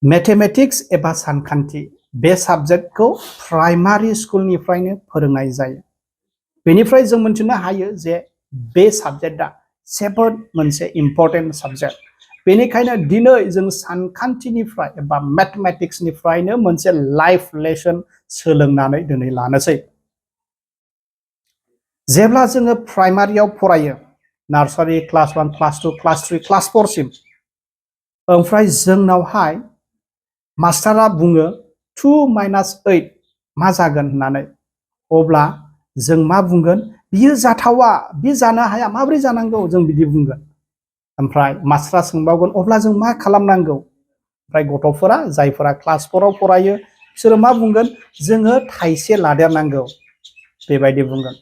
Mathematics एबा सानखान्थि बे साबजेक्टखौ प्राइमारि स्कुलनिफ्रायनो फोरोंनाय जायो। बेनिफ्राय जों मिथिनो हायो जे बे साबजेक्टआ जोबोद मोनसे इम्परटेन्ट साबजेक्ट। बेनिखायनो दिनै जों सानखान्थिनिफ्राय एबा मेथमेटिक्सनिफ्रायनो मोनसे लाइफ लेसन सोलोंनानै दिनै लानोसै। जेब्ला जोङो प्राइमारियाव फरायो, nursery class 1, class 2, class 3, class 4 सिम, ओमफ्राय जोंनावहाय मास्टारा बुङो 2 - 8 मा जागोन होननानै, अब्ला जों मा बुंगोन? बियो जाथावा, बियो जानो हाया, माबोरै जानांगौ जों बिदि बुंगोन। ओमफ्राय मास्टारा सोंबावगोन, अब्ला जों मा खालामनांगौ? ओमफ्राय गथ'फोरा जायफोरा क्लास 4 आव फरायो बिसोरो मा बुंगोन? जोङो थाइसे लादेरनांगौ, बेबायदि बुंगोन।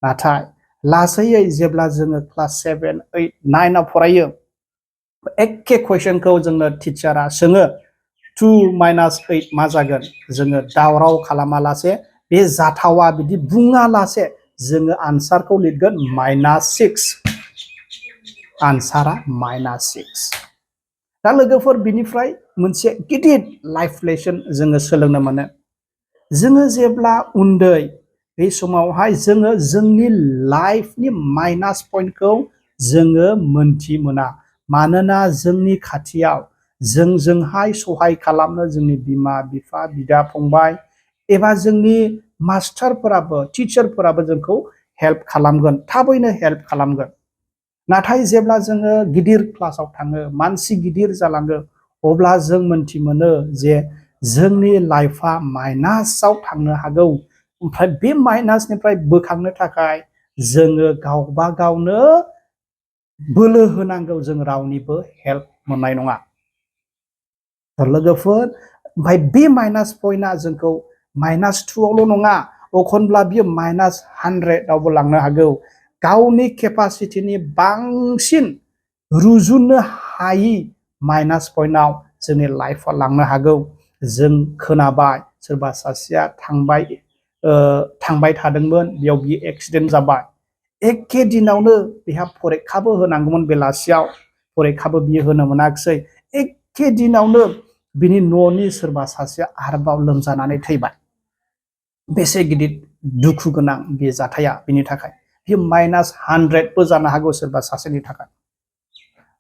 नाथाय लासैयै जेब्ला जोङो क्लास 7, 8, 9 आव फरायो, एखे कुइसनखौ जोंनो टिचारा सोङो 2 - 8 मा जागोन? जोङो दावराव खालामालासे, बे जाथावा बिदि बुङालासे जोङो आन्सारखौ लिरगोन -6। आन्सारा -6। दा लोगोफोर, बिनिफ्राय मोनसे गिदिर लाइफ लेसन जोङो सोलोंनो मोनो। जोङो जेब्ला उन्दै, बे समावहाय जोङो जोंनि लाइफनि माइनास पइन्टखौ जोङो मोनथि मोना। मानोना जोंनि खाथियाव जोंजोंहाय सहाय खालामनो जोंनि बिमा बिफा, बिदा फंबाय एबा जोंनि मास्टारफोराबो, टिचारफोराबो जोंखौ हेल्प खालामगोन, थाबैनो हेल्प खालामगोन। नाथाय जेब्ला जोङो गिदिर क्लासाव थाङो, मानसि गिदिर जालाङो, अब्ला जों मोनथि मोनो जे जोंनि लाइफआ माइनासाव थांनो हागौ। ओमफ्राय बे माइनासनिफ्राय बोखांनो थाखाय जोङो गावबा गावनो बोलो होनांगौ, जों रावनिबो हेल्प मोननाय नङा। लोगोफोर, ओमफ्राय बे माइनास पइन्टआ जोंखौ -2 आवल' नङा, एखनब्ला बियो -100 आवबो लांनो हागौ। गावनि केपासिटिनि बांसिन रुजुनो हायि माइनास पइन्टआव जोंनि लाइफआ लांनो हागौ। जों खोनाबाय सोरबा सासेया थांबाय थादोंमोन, बेयाव बियो एक्सिडेन्ट जाबाय। एखे दिनावनो बेहा फरिखाबो होनांगौमोन, बेलासियाव फरिखाबो बियो होनो मोनाखिसै। एखे दिनावनो बिनि न'नि सोरबा सासेया आरोबाव लोमजानानै थैबाय। बेसे गिदिर दुखु गोनां बे जाथाया बिनि थाखाय। बियो -100बो जानो हागौ सोरबा सासेनि थाखाय।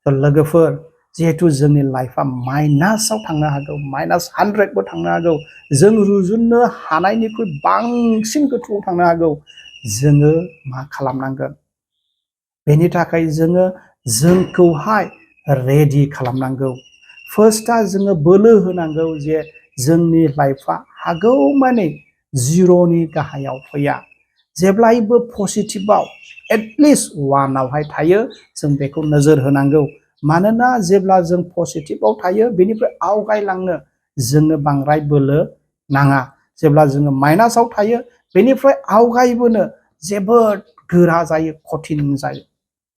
लोगोफोर, जिहेथु जोंनि लाइफआ माइनासाव थांनो हागौ, -100बो थांनो हागौ, जों रुजुनो हानायनिख्रुइ बांसिन गोथौआव थांनो हागौ। जोङो मा खालामनांगोन? बेनि थाखाय जोङो जोंखौहाय रेडि खालामनांगौ। फार्स्टआ जोङो बोलो होनांगौ जे जोंनि लाइफआ हागौमानि 0नि गाहायाव फैया। जेब्लायबो पजिटिभआव एटलिस्ट 1आवहाय थायो, जों बेखौ नोजोर होनांगौ। मानोना जेब्ला जों पजिटिभआव थायो, बेनिफ्राय आवगायलांनो जोंनो बांद्राय बोलो नाङा। जेब्ला जोङो माइनासाव थायो, बेनिफ्राय आवगायबोनो जोबोद गोरा जायो, कठिन जायो।